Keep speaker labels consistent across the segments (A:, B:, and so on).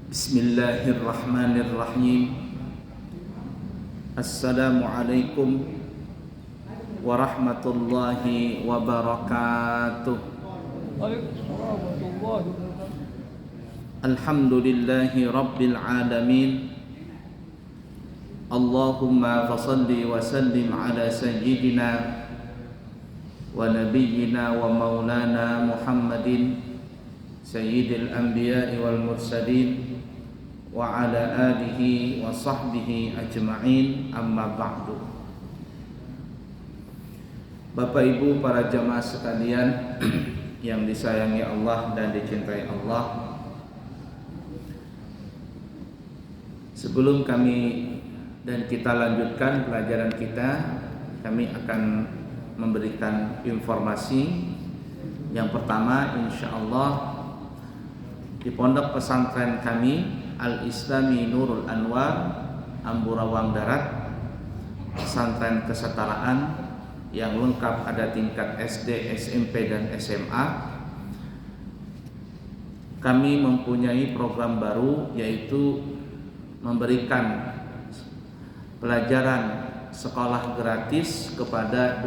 A: Bismillahirrahmanirrahim. Assalamualaikum warahmatullahi wabarakatuh.
B: Waalaikumsalam warahmatullahi wabarakatuh.
A: Alhamdulillahi rabbil alamin. Allahumma fasalli wa sallim ala sayyidina wa nabiyyina wa maulana Muhammadin sayyidil anbiya'i wal mursalin wa ala alihi wa sahbihi ajma'in, amma ba'du. Bapak Ibu para jamaah sekalian yang disayangi Allah dan dicintai Allah, sebelum kami dan kita lanjutkan pelajaran kita, kami akan memberikan informasi. Yang pertama, insyaallah di pondok pesantren kami Al-Islami Nurul Anwar Amburawang Darat, pesantren kesetaraan yang lengkap, ada tingkat SD, SMP dan SMA. Kami mempunyai program baru, yaitu memberikan pelajaran sekolah gratis kepada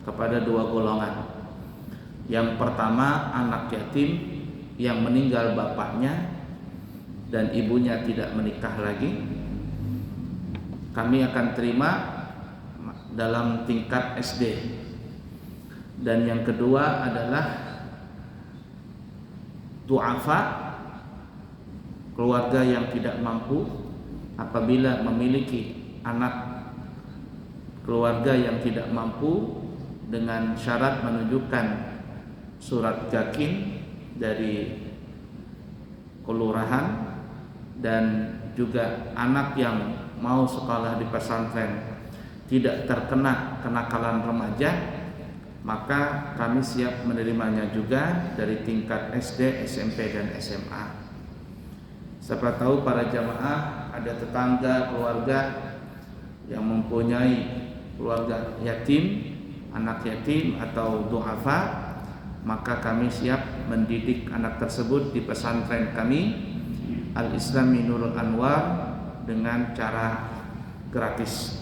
A: kepada dua golongan. Yang pertama, anak yatim yang meninggal bapaknya dan ibunya tidak menikah lagi, kami akan terima dalam tingkat SD. Dan yang kedua adalah du'afa, keluarga yang tidak mampu apabila memiliki anak keluarga yang tidak mampu, dengan syarat menunjukkan surat yakin dari kelurahan, dan juga anak yang mau sekolah di pesantren tidak terkena kenakalan remaja, maka kami siap menerimanya juga dari tingkat SD, SMP dan SMA. Siapa tahu para jamaah ada tetangga, keluarga yang mempunyai keluarga yatim, anak yatim atau du'afa, maka kami siap mendidik anak tersebut di pesantren kami Al-Islami Nurul Anwar dengan cara gratis.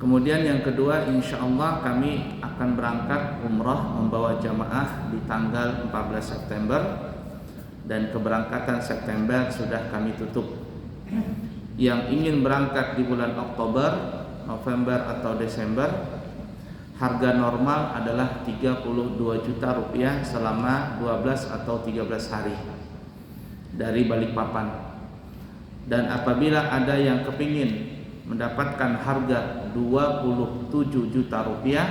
A: Kemudian yang kedua, insyaallah kami akan berangkat umrah membawa jamaah di tanggal 14 September, dan keberangkatan September sudah kami tutup. Yang ingin berangkat di bulan Oktober, November atau Desember, harga normal adalah 32 juta rupiah selama 12 atau 13 hari dari Balikpapan. Dan apabila ada yang kepingin mendapatkan harga 27 juta rupiah,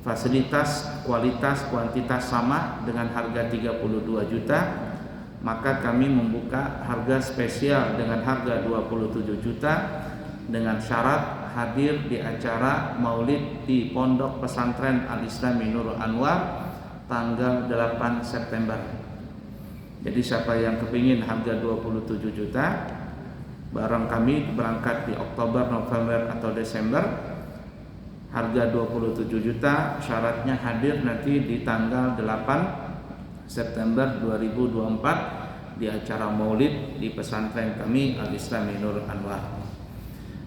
A: fasilitas, kualitas, kuantitas sama dengan harga 32 juta, maka kami membuka harga spesial dengan harga 27 juta dengan syarat hadir di acara maulid di pondok pesantren Al-Islami Nurul Anwar tanggal 8 September. Jadi siapa yang kepingin harga 27 juta, barang kami berangkat di Oktober, November atau Desember, harga 27 juta, syaratnya hadir nanti di tanggal 8 September 2024 di acara maulid di pesantren kami Al-Islami Nurul Anwar.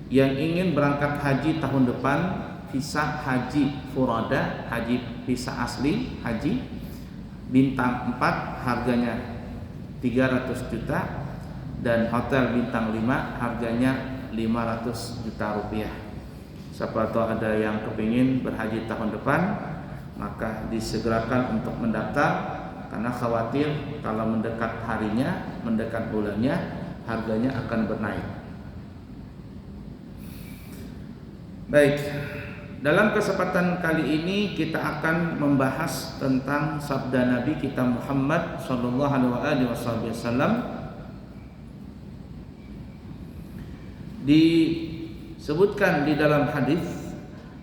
A: Yang ingin berangkat haji tahun depan, visa haji furada, haji visa asli haji bintang 4 harganya 300 juta, dan hotel bintang 5 harganya 500 juta rupiah. Siapa tahu ada yang kepingin berhaji tahun depan, maka disegerakan untuk mendaftar, karena khawatir kalau mendekat harinya, mendekat bulannya, harganya akan bernaik. Baik, dalam kesempatan kali ini kita akan membahas tentang sabda Nabi kita Muhammad sallallahu alaihi wasallam. Disebutkan di dalam hadis,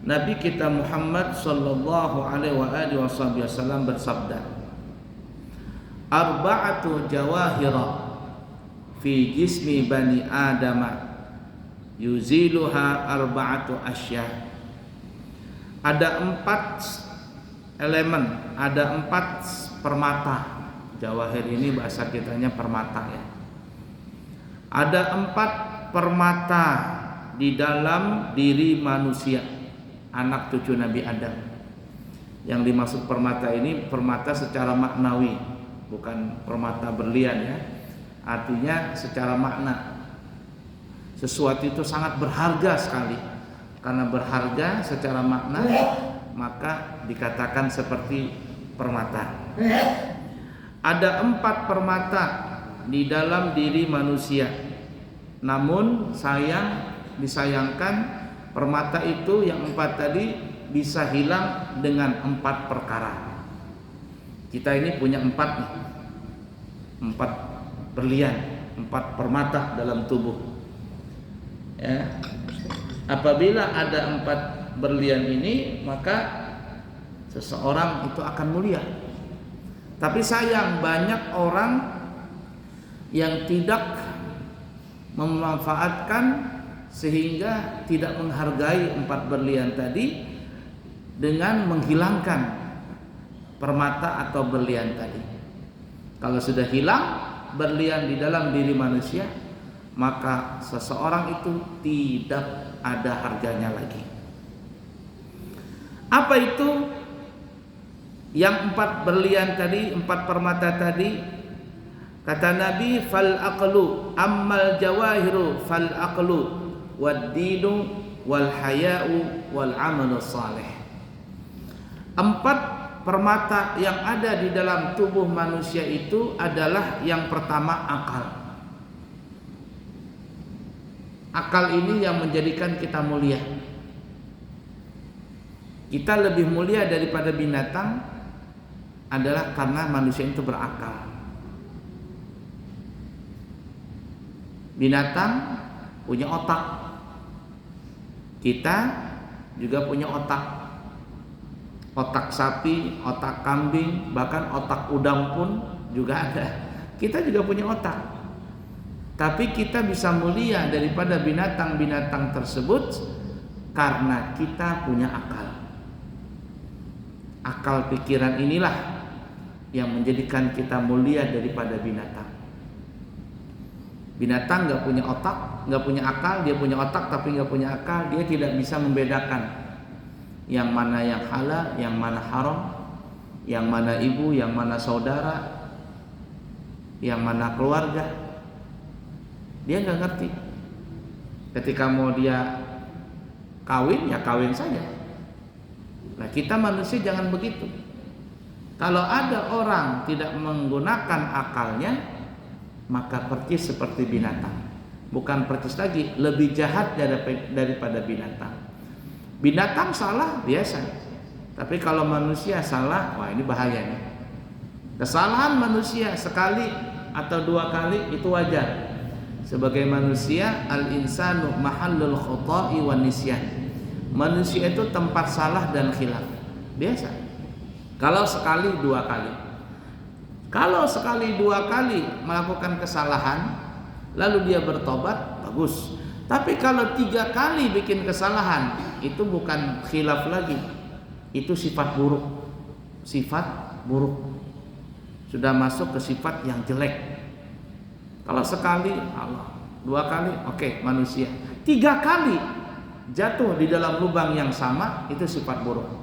A: Nabi kita Muhammad sallallahu alaihi wasallam bersabda, arba'atu jawahira fi jismi bani adama yuziluha arba'atu asya. Ada 4 elemen, ada 4 permata Jawahir ini bahasa kitanya permata ya. Ada 4 permata di dalam diri manusia, anak cucu Nabi Adam. Yang dimaksud permata ini permata secara maknawi, bukan permata berlian ya. Artinya secara makna, sesuatu itu sangat berharga sekali. Karena berharga secara makna, maka dikatakan seperti permata. Ada 4 permata di dalam diri manusia. Namun disayangkan permata itu yang 4 tadi bisa hilang dengan 4 perkara. Kita ini punya 4 nih, 4 berlian, 4 permata dalam tubuh ya. Apabila ada 4 berlian ini, maka seseorang itu akan mulia. Tapi sayang, banyak orang yang tidak memanfaatkan sehingga tidak menghargai 4 berlian tadi dengan menghilangkan permata atau berlian tadi. Kalau sudah hilang berlian di dalam diri manusia, maka seseorang itu tidak ada harganya lagi. Apa itu yang 4 berlian tadi, 4 permata tadi? Kata Nabi, fal aqlu ammal jawahiru fal aqlu wad dinu wal haya'u wal amalu salih. 4 permata yang ada di dalam tubuh manusia itu adalah yang pertama akal. Akal ini yang menjadikan kita mulia. Kita lebih mulia daripada binatang adalah karena manusia itu berakal. Binatang punya otak, kita juga punya otak. Otak sapi, otak kambing, bahkan otak udang pun juga ada. Kita juga punya otak. Tapi kita bisa mulia daripada binatang-binatang tersebut karena kita punya akal. Akal pikiran inilah yang menjadikan kita mulia daripada binatang. Binatang nggak punya otak, nggak punya akal. Dia punya otak tapi nggak punya akal. Dia tidak bisa membedakan yang mana yang halal, yang mana haram, yang mana ibu, yang mana saudara, yang mana keluarga. Dia nggak ngerti. Ketika mau dia kawin, ya kawin saja. Nah, kita manusia jangan begitu. Kalau ada orang tidak menggunakan akalnya, maka persis seperti binatang. Bukan persis lagi, lebih jahat daripada binatang. Binatang salah biasa, tapi kalau manusia salah, wah ini bahaya nih. Kesalahan manusia sekali atau 2 kali itu wajar. Sebagai manusia, al-insanu mahallul khata'i wan nisyan. Manusia itu tempat salah dan khilaf. Biasa. Kalau sekali 2 kali. Kalau sekali 2 kali melakukan kesalahan lalu dia bertobat, bagus. Tapi kalau 3 kali bikin kesalahan, itu bukan khilaf lagi. Itu sifat buruk. Sifat buruk. Sudah masuk ke sifat yang jelek. Kalau sekali, Allah. 2 kali, oke, manusia. 3 kali jatuh di dalam lubang yang sama, itu sifat buruk.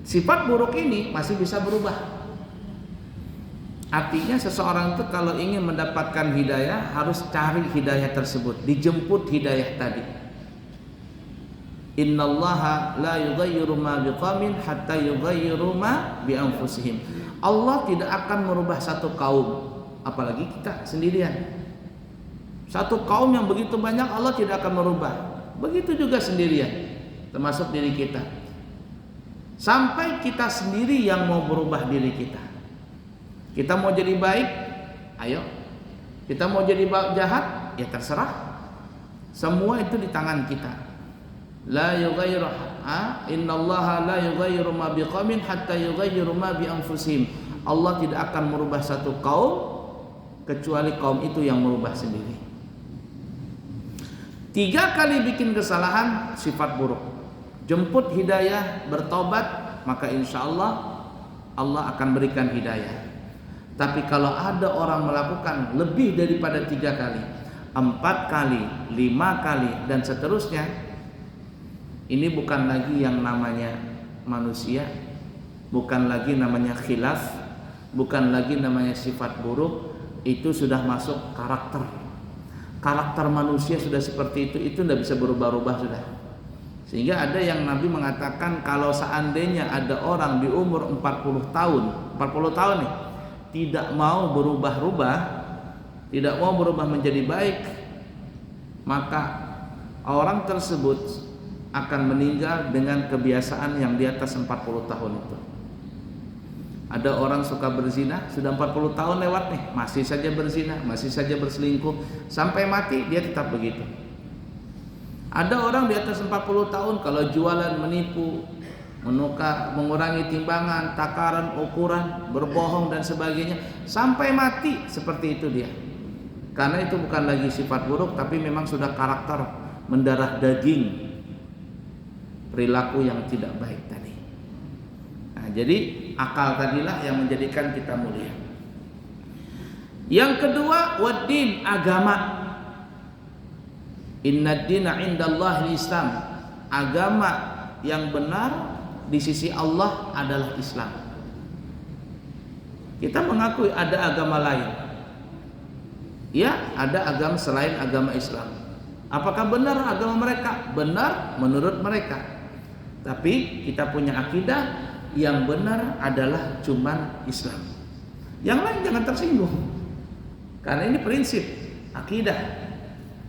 A: Sifat buruk ini masih bisa berubah. Artinya seseorang itu kalau ingin mendapatkan hidayah harus cari hidayah tersebut, dijemput hidayah tadi. Innallaha la yughayyiru ma biqaumin hatta yughayyiru ma bi anfusihim. Allah tidak akan merubah satu kaum, apalagi kita sendirian. Satu kaum yang begitu banyak Allah tidak akan merubah. Begitu juga sendirian, termasuk diri kita. Sampai kita sendiri yang mau berubah diri kita. Kita mau jadi baik, ayo. Kita mau jadi jahat, ya terserah. Semua itu di tangan kita. La yughayyiru innallaha la yughayyiru ma biqaumin hatta yughayyiru ma bi anfusihim. Allah tidak akan merubah satu kaum kecuali kaum itu yang merubah sendiri. 3 kali bikin kesalahan, sifat buruk. Jemput hidayah, bertobat, maka insya Allah Allah akan berikan hidayah. Tapi kalau ada orang melakukan lebih daripada 3 kali, 4 kali, 5 kali, dan seterusnya, ini bukan lagi yang namanya manusia, bukan lagi namanya khilaf, bukan lagi namanya sifat buruk, itu sudah masuk karakter. Karakter manusia sudah seperti itu tidak bisa berubah-ubah sudah. Sehingga ada yang Nabi mengatakan kalau seandainya ada orang di umur 40 tahun nih, tidak mau berubah-ubah, tidak mau berubah menjadi baik, maka orang tersebut akan meninggal dengan kebiasaan yang di atas 40 tahun itu. Ada orang suka berzina, sudah 40 tahun lewat nih, masih saja berzina, masih saja berselingkuh, sampai mati dia tetap begitu. Ada orang di atas 40 tahun kalau jualan menipu, menukar, mengurangi timbangan, takaran, ukuran, berbohong dan sebagainya, sampai mati seperti itu dia. Karena itu bukan lagi sifat buruk, tapi memang sudah karakter mendarah daging, perilaku yang tidak baik tadi. Nah, jadi akal tadilah yang menjadikan kita mulia. Yang kedua, waddin, agama. Inna dina indallahi Islam. Agama yang benar di sisi Allah adalah Islam. Kita mengakui ada agama lain. Ya, ada agama selain agama Islam. Apakah benar agama mereka? Benar menurut mereka. Tapi kita punya akidah yang benar adalah cuman Islam. Yang lain jangan tersinggung. Karena ini prinsip akidah.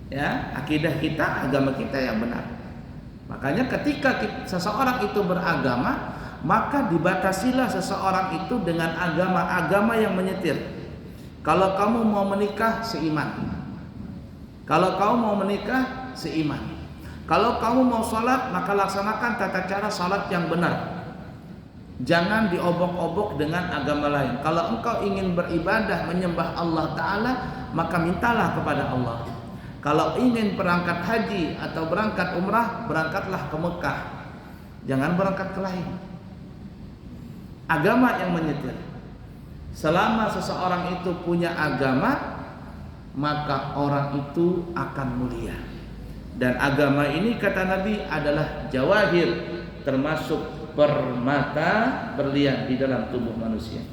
A: Ya, akidah kita, agama kita yang benar. Makanya ketika seseorang itu beragama, maka dibatasilah seseorang itu dengan agama yang menyetir. Kalau kamu mau menikah seiman, kalau kamu mau menikah seiman, kalau kamu mau sholat maka laksanakan tata cara sholat yang benar. Jangan diobok-obok dengan agama lain. Kalau engkau ingin beribadah menyembah Allah Ta'ala, maka mintalah kepada Allah. Kalau ingin berangkat haji atau berangkat umrah, berangkatlah ke Mekah. Jangan berangkat ke lain. Agama yang menyetir. Selama seseorang itu punya agama, maka orang itu akan mulia. Dan agama ini kata Nabi adalah jawahir, termasuk permata berlian di dalam tubuh manusia.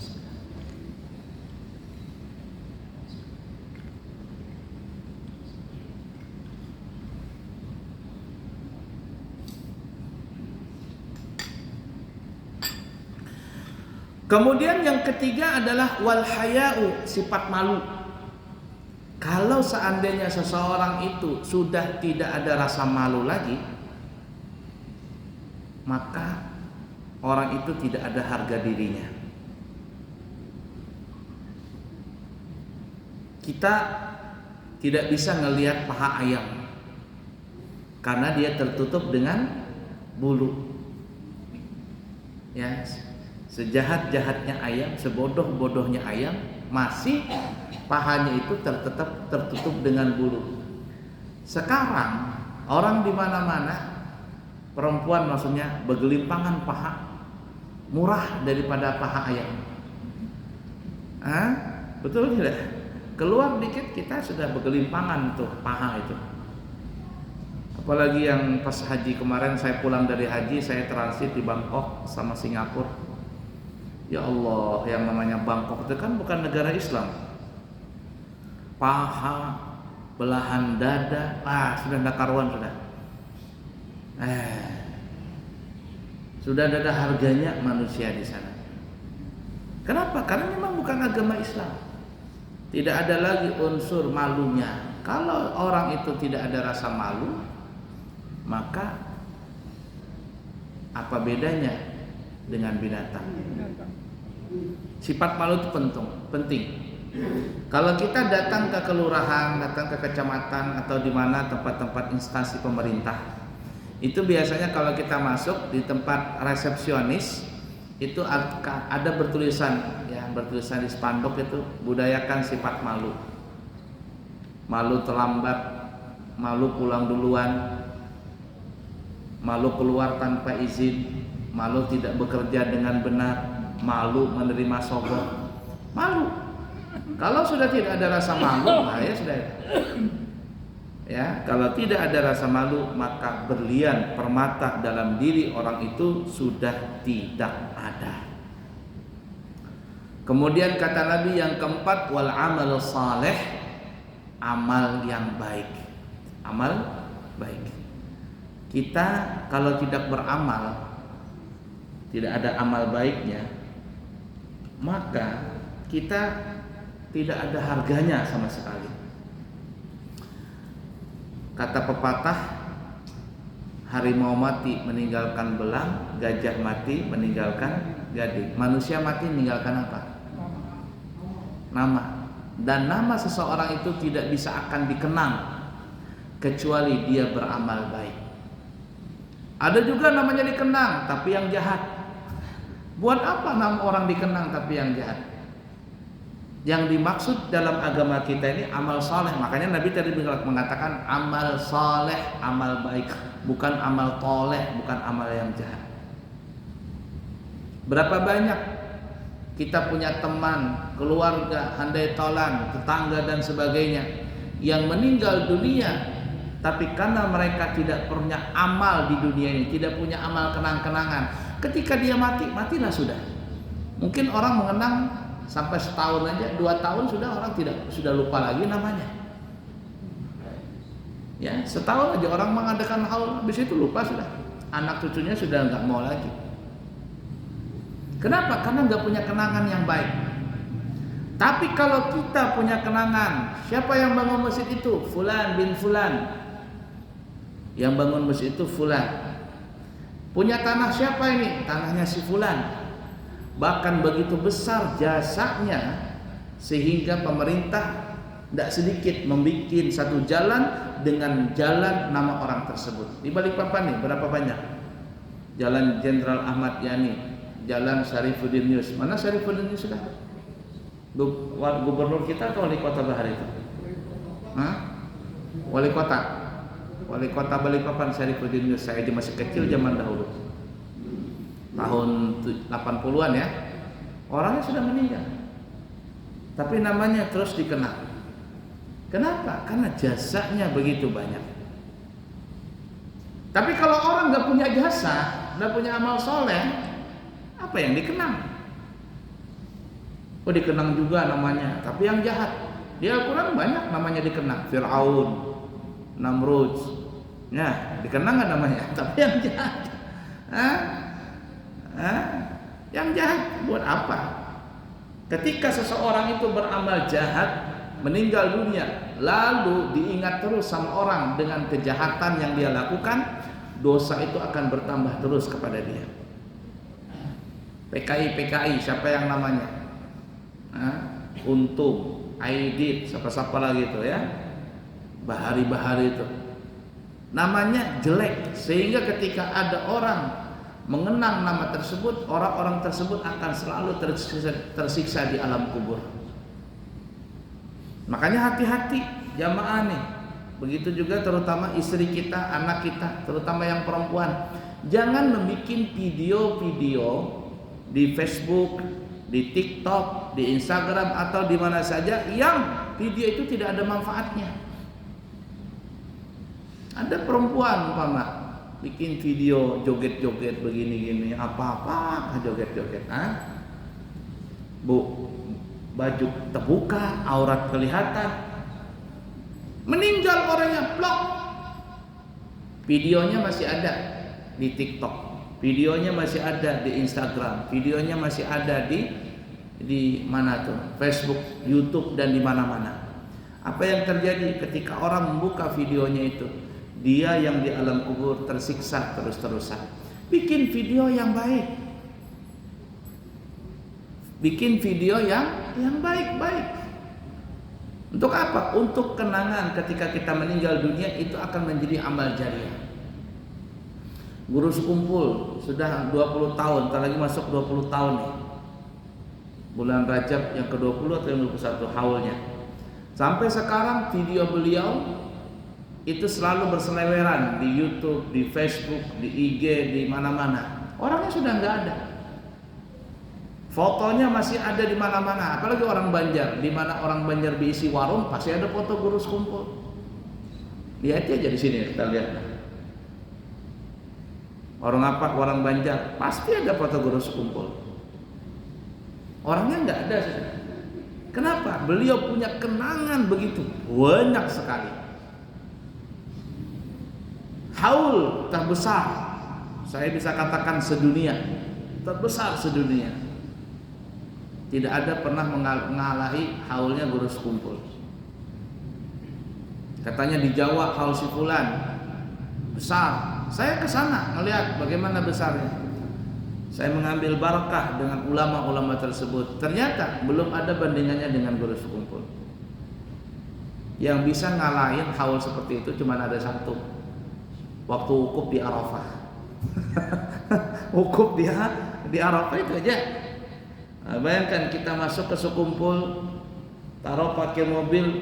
A: Kemudian yang ketiga adalah wal haya'u, sifat malu. Kalau seandainya seseorang itu sudah tidak ada rasa malu lagi, maka orang itu tidak ada harga dirinya. Kita tidak bisa ngelihat paha ayam karena dia tertutup dengan bulu. Ya, sejahat-jahatnya ayam, sebodoh-bodohnya ayam, masih pahanya itu tetap tertutup dengan bulu. Sekarang orang di mana-mana, perempuan maksudnya, bergelimpangan paha, murah daripada paha ayam. Betul tidak? Keluar dikit kita sudah bergelimpangan tuh paha itu. Apalagi yang pas haji kemarin, saya pulang dari haji, saya transit di Bangkok sama Singapura. Ya Allah, yang namanya Bangkok itu kan bukan negara Islam. Paha, belahan dada, sudah tidak karuan sudah. Sudah ada harganya manusia di sana. Kenapa? Karena memang bukan agama Islam. Tidak ada lagi unsur malunya. Kalau orang itu tidak ada rasa malu, maka apa bedanya dengan binatang? Sifat malu itu penting. Kalau kita datang ke kelurahan, datang ke kecamatan atau di mana tempat-tempat instansi pemerintah, itu biasanya kalau kita masuk di tempat resepsionis itu ada bertulisan, ya, bertulisan di spanduk itu, budayakan sifat malu. Malu terlambat, malu pulang duluan, malu keluar tanpa izin, malu tidak bekerja dengan benar, malu menerima sogok. Malu. Kalau sudah tidak ada rasa malu, nah ya sudah. Ya, kalau tidak ada rasa malu, maka berlian permata dalam diri orang itu sudah tidak ada. Kemudian kata Nabi yang keempat, wal amal saleh, amal yang baik. Amal baik. Kita kalau tidak beramal, tidak ada amal baiknya, maka kita tidak ada harganya sama sekali. Kata pepatah, harimau mati meninggalkan belang, gajah mati meninggalkan gading. Manusia mati meninggalkan apa? Nama. Dan nama seseorang itu tidak bisa akan dikenang kecuali dia beramal baik. Ada juga namanya dikenang tapi yang jahat. Buat apa nama orang dikenang tapi yang jahat? Yang dimaksud dalam agama kita ini amal saleh. Makanya Nabi tadi mengatakan amal saleh, amal baik, bukan amal toleh, bukan amal yang jahat. Berapa banyak kita punya teman, keluarga, handai tolan, tetangga dan sebagainya yang meninggal dunia, tapi karena mereka tidak punya amal di dunia ini, tidak punya amal kenang-kenangan, ketika dia mati, matilah sudah. Mungkin orang mengenang sampai setahun aja, 2 tahun sudah orang sudah lupa lagi namanya. Ya, setahun aja orang mengadakan haul, habis itu lupa sudah. Anak cucunya sudah nggak mau lagi. Kenapa? Karena nggak punya kenangan yang baik. Tapi kalau kita punya kenangan, siapa yang bangun masjid itu? Fulan bin Fulan. Yang bangun masjid itu Fulan. Punya tanah siapa ini? Tanahnya si Fulan. Bahkan begitu besar jasanya sehingga pemerintah tidak sedikit membuat satu jalan dengan jalan nama orang tersebut. Di Balikpapan nih berapa banyak? Jalan Jenderal Ahmad Yani, Jalan Syarifuddin Yus. Mana Syarifuddin Yus sudah? Gubernur kita atau wali kota Bahar itu? Hah? Wali kota. Wali kota Balikpapan Syarifuddin Yus. Saya masih kecil zaman dahulu. Tahun 80-an ya. Orangnya sudah meninggal. Tapi namanya terus dikenal. Kenapa? Karena jasanya begitu banyak. Tapi kalau orang nggak punya jasa, nggak punya amal soleh, apa yang dikenang? Oh, dikenang juga namanya, tapi yang jahat. Di Al-Quran banyak namanya dikenang. Fir'aun, Namrud, ya dikenang nggak namanya? Tapi yang jahat, yang jahat buat apa? Ketika seseorang itu beramal jahat, meninggal dunia, lalu diingat terus sama orang dengan kejahatan yang dia lakukan, dosa itu akan bertambah terus kepada dia. PKI, siapa yang namanya? Untung, Aidit, siapa lagi itu ya? Bahari itu. Namanya jelek, sehingga ketika ada orang mengenang nama tersebut, orang-orang tersebut akan selalu tersiksa di alam kubur. Makanya hati-hati jamaah nih. Begitu juga terutama istri kita, anak kita, terutama yang perempuan. Jangan membuat video-video di Facebook, di TikTok, di Instagram atau di mana saja yang video itu tidak ada manfaatnya. Ada perempuan umpama bikin video joget-joget begini-gini, apa-apa joget-joget, Bu, baju terbuka, aurat kelihatan, meninggal orangnya, plok. Videonya masih ada di TikTok, videonya masih ada di Instagram, videonya masih ada di mana tuh, Facebook, YouTube dan di mana-mana. Apa yang terjadi ketika orang membuka videonya itu? Dia yang di alam kubur tersiksa terus-terusan. Bikin video yang baik. Bikin video yang baik-baik. Untuk apa? Untuk kenangan ketika kita meninggal dunia, itu akan menjadi amal jariah. Guru sekumpul sudah 20 tahun, entar lagi masuk 20 tahun nih. Bulan Rajab yang ke-20 atau yang 21 haulnya. Sampai sekarang video beliau itu selalu berseleweran di YouTube, di Facebook, di IG, di mana-mana. Orangnya sudah nggak ada. Fotonya masih ada di mana-mana, apalagi orang Banjar. Di mana orang Banjar diisi warung, pasti ada foto guru sekumpul. Lihat aja di sini kita lihat. Orang apa? Orang Banjar, pasti ada foto guru sekumpul. Orangnya nggak ada. Kenapa? Beliau punya kenangan begitu banyak sekali. Haul terbesar, saya bisa katakan sedunia, terbesar sedunia. Tidak ada pernah mengalahi haulnya guru sekumpul. Katanya di Jawa haul si fulan besar. Saya ke sana melihat bagaimana besarnya. Saya mengambil barakah dengan ulama-ulama tersebut. Ternyata belum ada bandingannya dengan guru sekumpul. Yang bisa ngalahin haul seperti itu cuma ada satu. Waktu wukuf di Arafah. Wukuf di Arafah itu aja. Nah, bayangkan kita masuk ke sekumpul, taruh pakai mobil,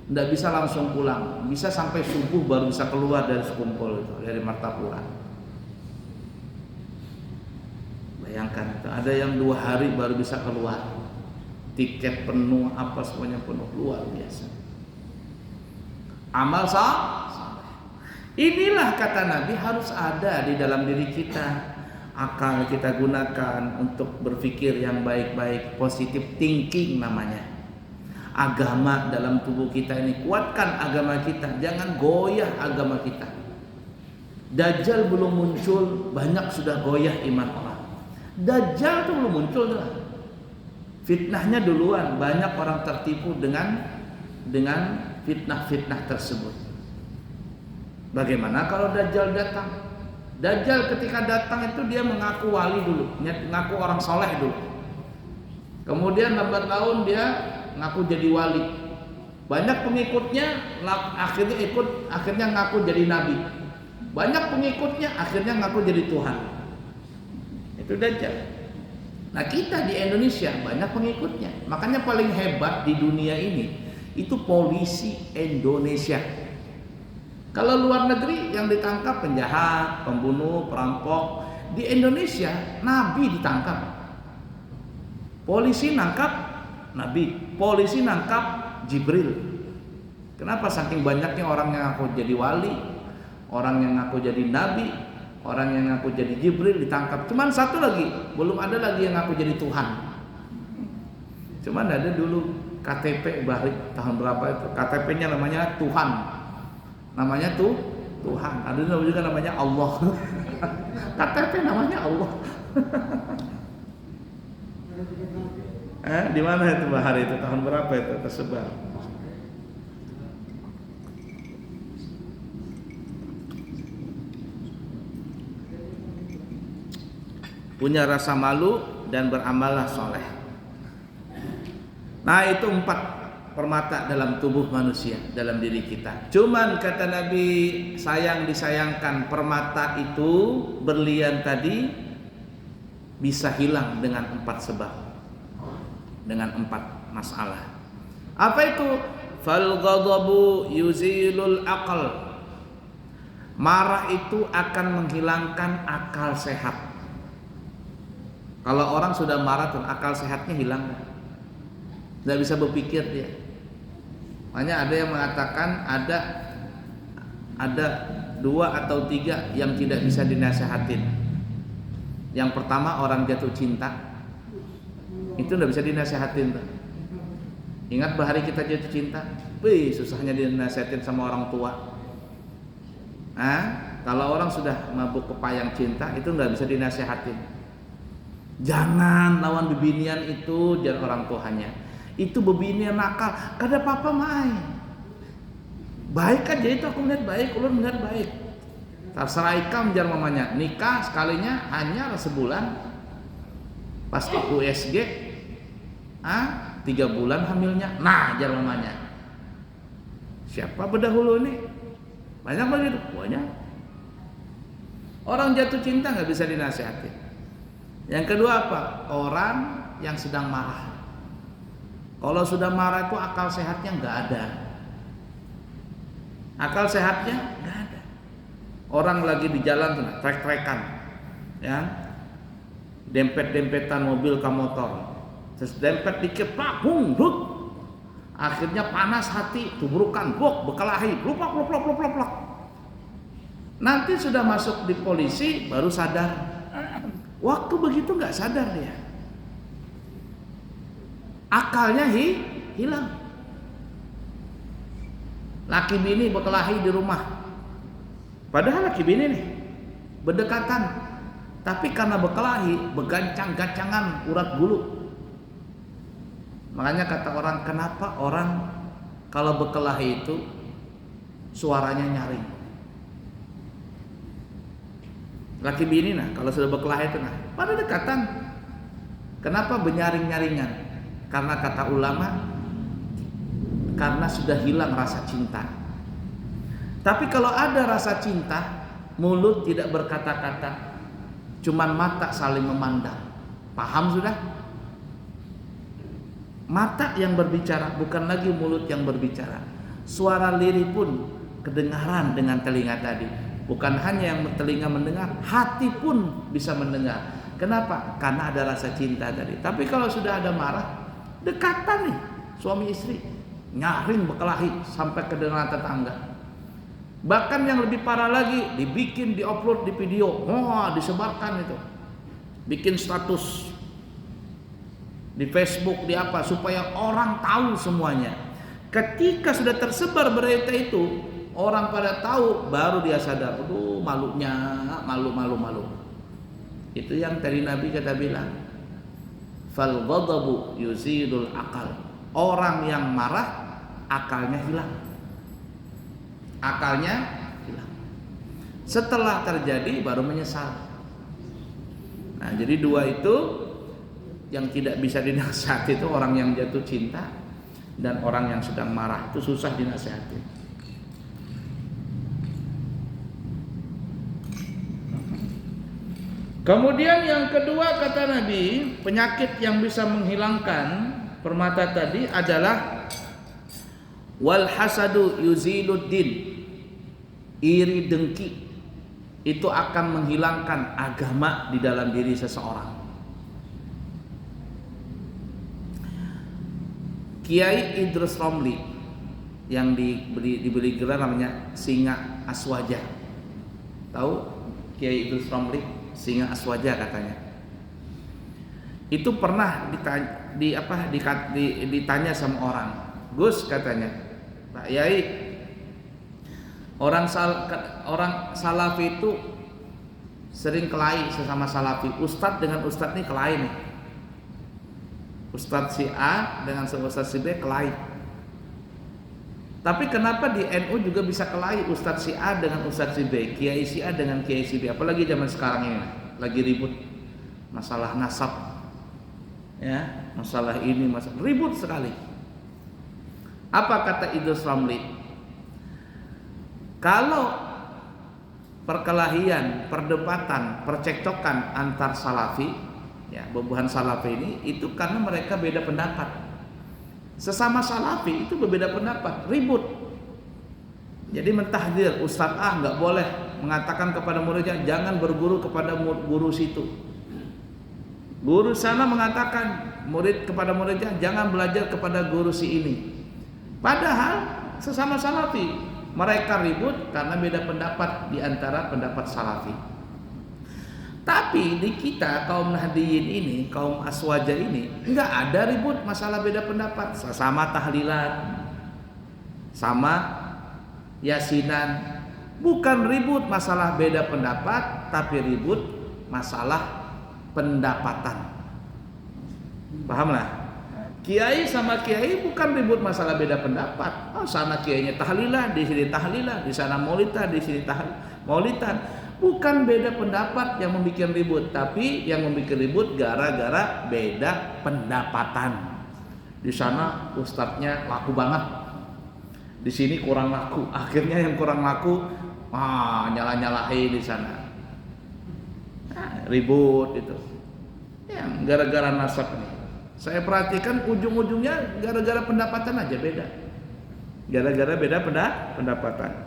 A: tidak bisa langsung pulang, bisa sampai subuh baru bisa keluar dari sekumpul itu, dari Martapura. Bayangkan, ada yang 2 hari baru bisa keluar, tiket penuh, apa semuanya penuh, luar biasa. Amal sah. Inilah kata Nabi harus ada di dalam diri kita. Akal kita gunakan untuk berpikir yang baik-baik, positive thinking namanya. Agama dalam tubuh kita ini, kuatkan agama kita, jangan goyah agama kita. Dajjal belum muncul, banyak sudah goyah iman orang. Dajjal itu belum muncul dah. Fitnahnya duluan, banyak orang tertipu dengan fitnah-fitnah tersebut. Bagaimana kalau Dajjal datang? Dajjal ketika datang itu dia mengaku wali dulu, mengaku orang soleh dulu. Kemudian lambat laun dia ngaku jadi wali. Banyak pengikutnya akhirnya ngaku jadi nabi. Banyak pengikutnya akhirnya ngaku jadi Tuhan. Itu Dajjal. Nah, kita di Indonesia banyak pengikutnya. Makanya paling hebat di dunia ini itu polisi Indonesia. Kalau luar negeri yang ditangkap penjahat, pembunuh, perampok. Di Indonesia Nabi ditangkap. Polisi nangkap Nabi, polisi nangkap Jibril. Kenapa? Saking banyaknya orang yang ngaku jadi wali, orang yang ngaku jadi Nabi, orang yang ngaku jadi Jibril ditangkap. Cuman satu lagi, belum ada lagi yang ngaku jadi Tuhan. Cuman ada dulu KTP baru tahun berapa itu, KTP-nya namanya Tuhan. Namanya tuh Tuhan. Ada juga namanya Allah. KTP namanya Allah. Di mana itu Bahar itu? Tahun berapa itu tersebar? Punya rasa malu dan beramallah soleh. Nah, itu 4 permata dalam tubuh manusia, dalam diri kita. Cuman kata Nabi, disayangkan permata itu, berlian tadi bisa hilang dengan 4 sebab, dengan 4 masalah. Apa itu? Fal ghadabu yuzilul aql. Marah itu akan menghilangkan akal sehat. Kalau orang sudah marah, akal sehatnya hilang. Tidak bisa berpikir dia. Makanya ada yang mengatakan ada 2 atau 3 yang tidak bisa dinasehatin. Yang pertama orang jatuh cinta, itu tidak bisa dinasehatin. Ingat bahari kita jatuh cinta, susahnya dinasehatin sama orang tua. Kalau orang sudah mabuk kepayang cinta, itu tidak bisa dinasehatin. Jangan lawan bebinian itu, jangan orang tuanya. Itu bebinian nakal, kada apa-apa mai. Baik aja itu, aku melihat baik, ulun melihat baik. Terserah ikam jar mamanya, nikah sekalinya hanya sebulan. Pas ke USG, 3 bulan hamilnya. Nah, jar mamanya. Siapa berdahulu ini? Banyak begitu, banyak. Orang jatuh cinta nggak bisa dinasihati. Yang kedua apa? Orang yang sedang marah. Kalau sudah marah itu akal sehatnya nggak ada. Akal sehatnya nggak ada. Orang lagi di jalan trek-trekan, ya, dempet-dempetan mobil ke motor, terus dempet dikit plak bung brut, akhirnya panas hati, tubrukan bok bekelahi luplak luplak luplak luplak. Nanti sudah masuk di polisi baru sadar. Waktu begitu nggak sadar dia, akalnya hilang. Laki bini berkelahi di rumah, padahal laki bini nih berdekatan, tapi karena berkelahi begancang-gancangan urat bulu. Makanya kata orang, kenapa orang kalau berkelahi itu suaranya nyaring? Laki bini nah kalau sudah berkelahi itu nah pada dekatan. Kenapa benyaring-nyaringan? Karena kata ulama, karena sudah hilang rasa cinta. Tapi kalau ada rasa cinta, mulut tidak berkata-kata, cuman mata saling memandang. Paham sudah? Mata yang berbicara, bukan lagi mulut yang berbicara. Suara lirih pun kedengaran dengan telinga tadi. Bukan hanya yang telinga mendengar, hati pun bisa mendengar. Kenapa? Karena ada rasa cinta tadi. Tapi kalau sudah ada marah, dekatan nih suami istri, nyaring berkelahi sampai kedengaran tetangga. Bahkan yang lebih parah lagi, dibikin, diupload di video, disebarkan itu, bikin status di Facebook, di apa, supaya orang tahu semuanya. Ketika sudah tersebar berita itu, orang pada tahu, baru dia sadar, aduh malunya, malu. Itu yang tadi Nabi kata bilang, fal ghadabu yuzilul akal. Orang yang marah akalnya hilang. Akalnya hilang. Setelah terjadi baru menyesal. Nah, jadi dua itu yang tidak bisa dinasihati itu orang yang jatuh cinta dan orang yang sedang marah, itu susah dinasihati. Kemudian yang kedua kata Nabi, penyakit yang bisa menghilangkan permata tadi adalah wal hasadu yuziluddin. Iri dengki itu akan menghilangkan agama di dalam diri seseorang. Kiai Idrus Romli yang diberi gelar namanya Singa Aswaja. Tahu Kiai Idrus Romli? Singa Aswaja katanya. Itu pernah ditanya sama orang. Gus katanya, Pak Yai, orang salafi itu sering kelahi sesama salafi. Ustadz dengan ustadz ini kelahi nih. Ustadz si A dengan ustadz si B kelahi. Tapi kenapa di NU juga bisa kelahi Ustadz si A dengan Ustadz si B, Kiai si A dengan Kiai si B? Apalagi zaman sekarang ini lagi ribut masalah nasab, ya, masalah ini, masalah ribut sekali. Apa kata Idrus Ramli? Kalau perkelahian, perdebatan, percekcokan antar salafi, ya, bubuhan salafi ini itu karena mereka beda pendapat. Sesama salafi itu berbeda pendapat, ribut. Jadi mentahdir, Ustadz A nggak boleh mengatakan kepada muridnya jangan berguru kepada guru situ. Guru sana mengatakan murid kepada muridnya jangan belajar kepada guru si ini. Padahal sesama salafi, mereka ribut karena beda pendapat di antara pendapat salafi. Tapi di kita kaum Nahdiyin ini, kaum Aswaja ini, nggak ada ribut masalah beda pendapat. Sama tahlilan, sama yasinan. Bukan ribut masalah beda pendapat, tapi ribut masalah pendapatan. Pahamlah? Kiai sama kiai bukan ribut masalah beda pendapat. Oh, sana kiainya tahlilan, di sini tahlilan, di sana maulidan, di sini maulidan. Bukan beda pendapat yang membuat ribut, tapi yang membuat ribut gara-gara beda pendapatan. Di sana ustadznya laku banget, di sini kurang laku. Akhirnya yang kurang laku, nyala-nyalahi di sana. Ribut itu. Ya, gara-gara nasab nih. Saya perhatikan ujung-ujungnya gara-gara pendapatan aja beda. Gara-gara beda pendapatan.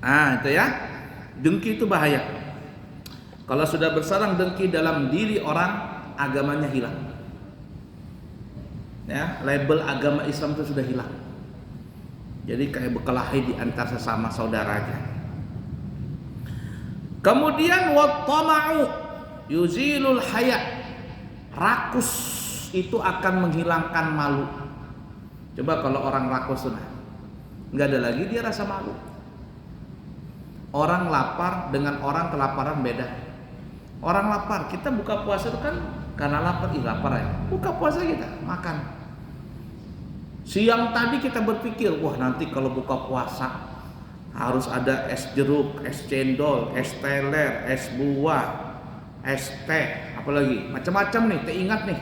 A: Itu ya, dengki itu bahaya. Kalau sudah bersarang dengki dalam diri orang, agamanya hilang. Ya, label agama Islam itu sudah hilang. Jadi kayak berkelahi di antar sesama saudaranya. Kemudian wattama'u yuzilul haya. Rakus itu akan menghilangkan malu. Coba kalau orang rakus sunnah, nggak ada lagi dia rasa malu. Orang lapar dengan orang kelaparan beda. Orang lapar, kita buka puasa itu kan karena lapar, lapar ya. Buka puasa kita makan. Siang tadi kita berpikir, wah nanti kalau buka puasa harus ada es jeruk, es cendol, es teler, es buah, es teh, apalagi macam-macam nih. Teh ingat nih,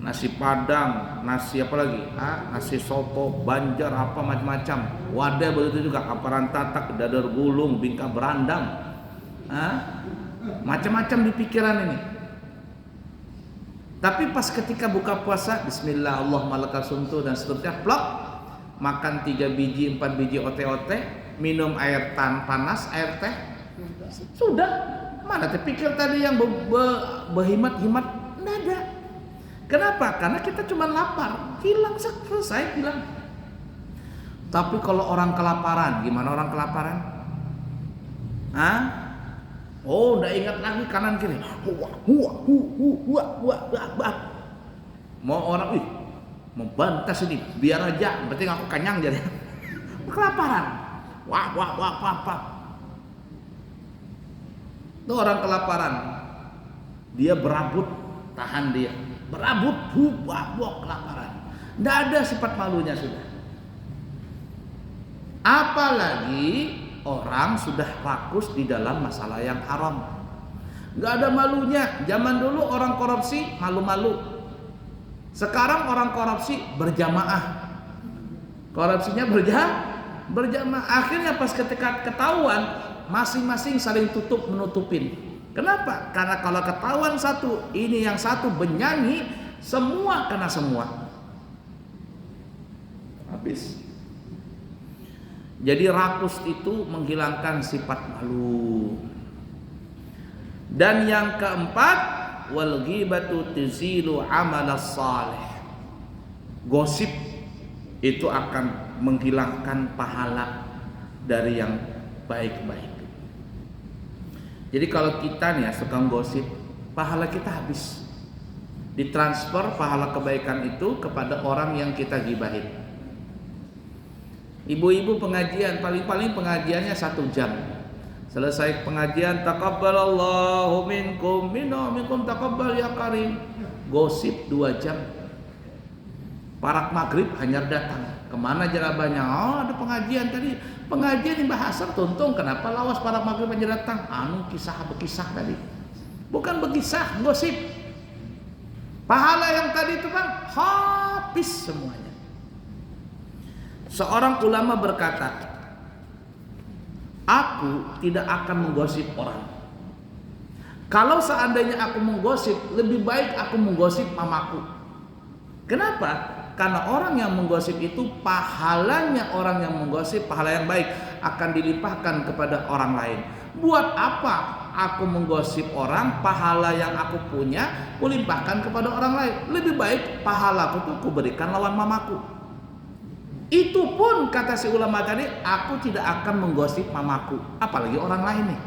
A: nasi padang, nasi apa lagi? Nasi soto, banjar, apa macam-macam. Wadah begitu juga, kaparan tatak, dadar gulung, bingka berandam, macam-macam di pikiran ini. Tapi pas ketika buka puasa, Bismillah, Allahumma lakal sumtu dan seterusnya, plok, makan 3 biji, 4 biji ote-ote, minum air panas, air teh, sudah. Mana terpikir tadi yang berhimat-himat, nggak ada. Kenapa? Karena kita cuma lapar, hilang, selesai, hilang. Tapi kalau orang kelaparan, gimana orang kelaparan? Oh, udah ingat lagi kanan kiri. Mau orang, membantah sini, biar aja, yang penting aku kenyang jadi. Kelaparan. Wah. Itu orang kelaparan. Dia berabut, tahan dia. Berabut, kelaparan. Nggak ada sifat malunya sudah. Apalagi orang sudah rakus di dalam masalah yang haram. Nggak ada malunya. Zaman dulu orang korupsi malu-malu. Sekarang orang korupsi berjamaah. Korupsinya berjamaah. Akhirnya pas ketika ketahuan, masing-masing saling tutup menutupin. Kenapa? Karena kalau ketahuan satu, ini yang satu bernyanyi, semua kena semua. Habis. Jadi rakus itu menghilangkan sifat malu. Dan yang keempat, wal ghibatu tuzilu amalas salih. Gosip itu akan menghilangkan pahala dari yang baik-baik. Jadi kalau kita nih suka gosip, pahala kita habis. Ditransfer pahala kebaikan itu kepada orang yang kita gibahin. Ibu-ibu pengajian, paling-paling pengajiannya 1 jam. Selesai pengajian, taqabbalallahu minkum, minkum taqabbal ya karim. Gosip 2 jam. Parak maghrib hanya datang. Kemana jerabahnya? Oh, ada pengajian tadi. Pengajian yang bahasa tuntung. Kenapa lawas parak maghrib hanya datang? Kisah tadi. Bukan berkisah, gosip. Pahala yang tadi itu kan habis semuanya. Seorang ulama berkata, aku tidak akan menggosip orang. Kalau seandainya aku menggosip, lebih baik aku menggosip mamaku. Kenapa? Karena orang yang menggosip itu pahalanya, orang yang menggosip pahala yang baik akan dilimpahkan kepada orang lain. Buat apa aku menggosip orang, pahala yang aku punya kulimpahkan kepada orang lain? Lebih baik pahalaku tuh kuberikan lawan mamaku. Itu pun kata si ulama tadi, aku tidak akan menggosip mamaku, apalagi orang lain nih.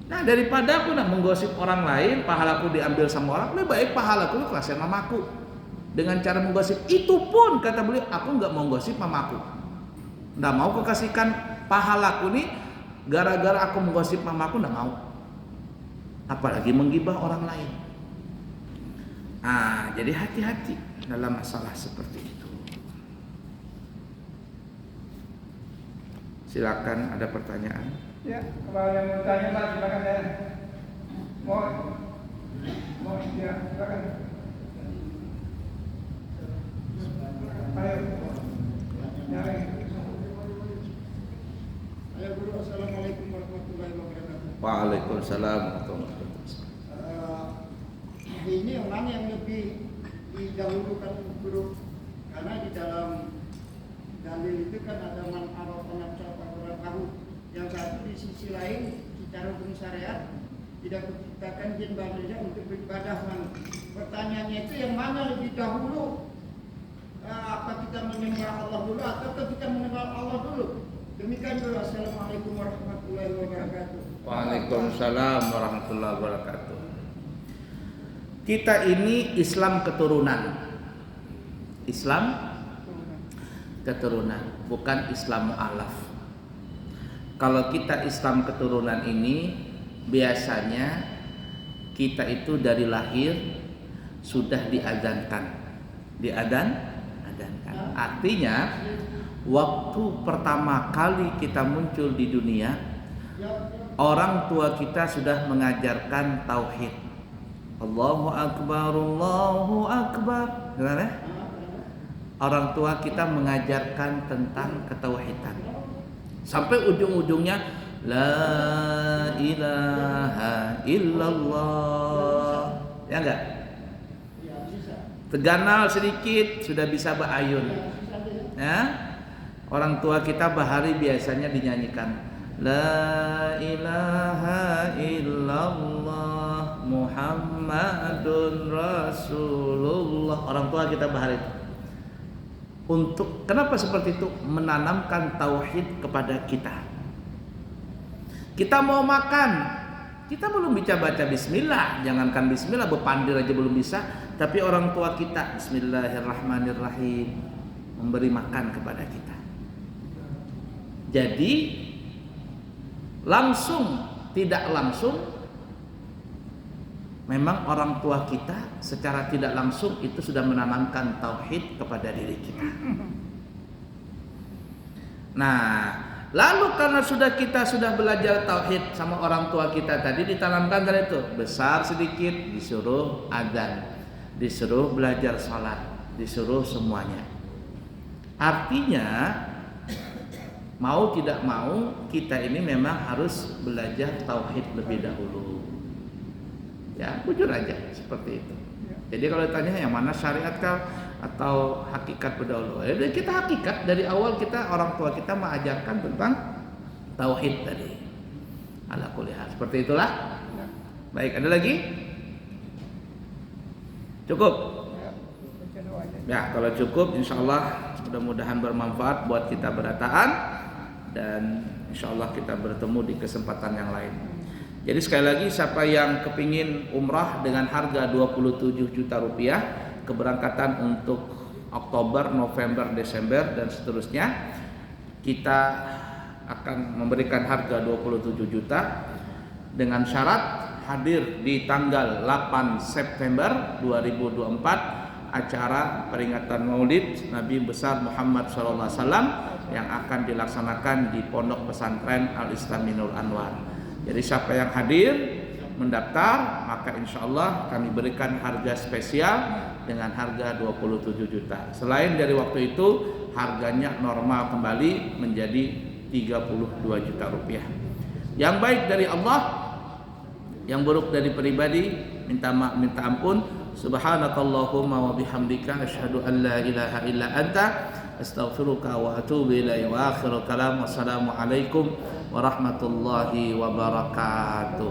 A: Nah, daripada aku nak menggosip orang lain, pahalaku diambil sama orang, lebih baik pahalaku dikasih mamaku. Dengan cara menggosip itu pun kata beliau, aku nggak mau menggosip mamaku. Nggak mau kekasihkan pahalaku nih gara-gara aku menggosip mamaku, nggak mau. Apalagi menggibah orang lain. Jadi hati-hati dalam masalah seperti itu. Silakan, ada pertanyaan?
B: Ya, kalau yang mau tanya Pak, silakan ya. Mau ya, silakan. Ayo. Nyari.
C: Ayo Guru, Assalamualaikum warahmatullahi wabarakatuh.
A: Waalaikumsalam warahmatullahi wabarakatuh.
C: Ini orang yang lebih didahulukan Guru, karena di dalam dalil itu kan ada man arafana orang tahu. Yang satu di sisi lain secara hukum syariat tidak menciptakan jin manusia untuk beribadah manusia. Pertanyaannya itu yang mana lebih dahulu? Apa kita menyembah Allah dulu atau kita menyembah Allah dulu? Demikian dulu. Assalamualaikum warahmatullahi wabarakatuh.
A: Waalaikumsalam warahmatullahi wabarakatuh. Kita ini Islam keturunan. Islam keturunan, bukan Islam mu'alaf. Kalau kita Islam keturunan ini biasanya kita itu dari lahir sudah diadzankan. Adankan. Artinya waktu pertama kali kita muncul di dunia, orang tua kita sudah mengajarkan tauhid. Allahu Akbar, Allahu Akbar. Gimana? Orang tua kita mengajarkan tentang ketauhidan. Sampai ujung-ujungnya La ilaha illallah. Ya enggak? Teganal sedikit sudah bisa berayun. Ya? Orang tua kita bahari biasanya dinyanyikan La ilaha illallah Muhammadun Rasulullah. Orang tua kita bahari itu. Untuk kenapa seperti itu? Menanamkan tauhid kepada kita. Kita mau makan, kita belum bisa baca bismillah, jangankan bismillah, berpandir aja belum bisa. Tapi orang tua kita bismillahirrahmanirrahim memberi makan kepada kita. Jadi langsung tidak langsung memang orang tua kita secara tidak langsung itu sudah menanamkan tauhid kepada diri kita. Nah, lalu karena kita sudah belajar tauhid sama orang tua kita tadi, ditanamkan dari itu besar sedikit disuruh adzan, disuruh belajar salat, disuruh semuanya. Artinya mau tidak mau kita ini memang harus belajar tauhid lebih dahulu. Ya, jujur aja seperti itu. Jadi kalau ditanya yang mana syariat kah atau hakikat berdahulu, ya kita hakikat dari awal. Kita orang tua kita mengajarkan tentang tauhid tadi. Ala kulli hal. Seperti itulah. Baik, ada lagi? Cukup? Ya, kalau cukup insyaallah mudah-mudahan bermanfaat buat kita berataan dan insyaallah kita bertemu di kesempatan yang lain. Jadi sekali lagi siapa yang kepingin umrah dengan harga 27 juta rupiah, keberangkatan untuk Oktober, November, Desember dan seterusnya, kita akan memberikan harga 27 juta dengan syarat hadir di tanggal 8 September 2024 acara peringatan Maulid Nabi besar Muhammad SAW yang akan dilaksanakan di Pondok Pesantren Al-Islam Minul Anwar. Jadi siapa yang hadir mendaftar, maka insya Allah kami berikan harga spesial dengan harga 27 juta. Selain dari waktu itu harganya normal kembali menjadi 32 juta rupiah. Yang baik dari Allah, yang buruk dari pribadi minta ampun. Subhanakallahumma wa bihamdika asyhadu an la ilaha illa anta astaghfiruka wa atubu ilaik. Wa akhiru kalam wassalamu alaikum warahmatullahi wabarakatuh.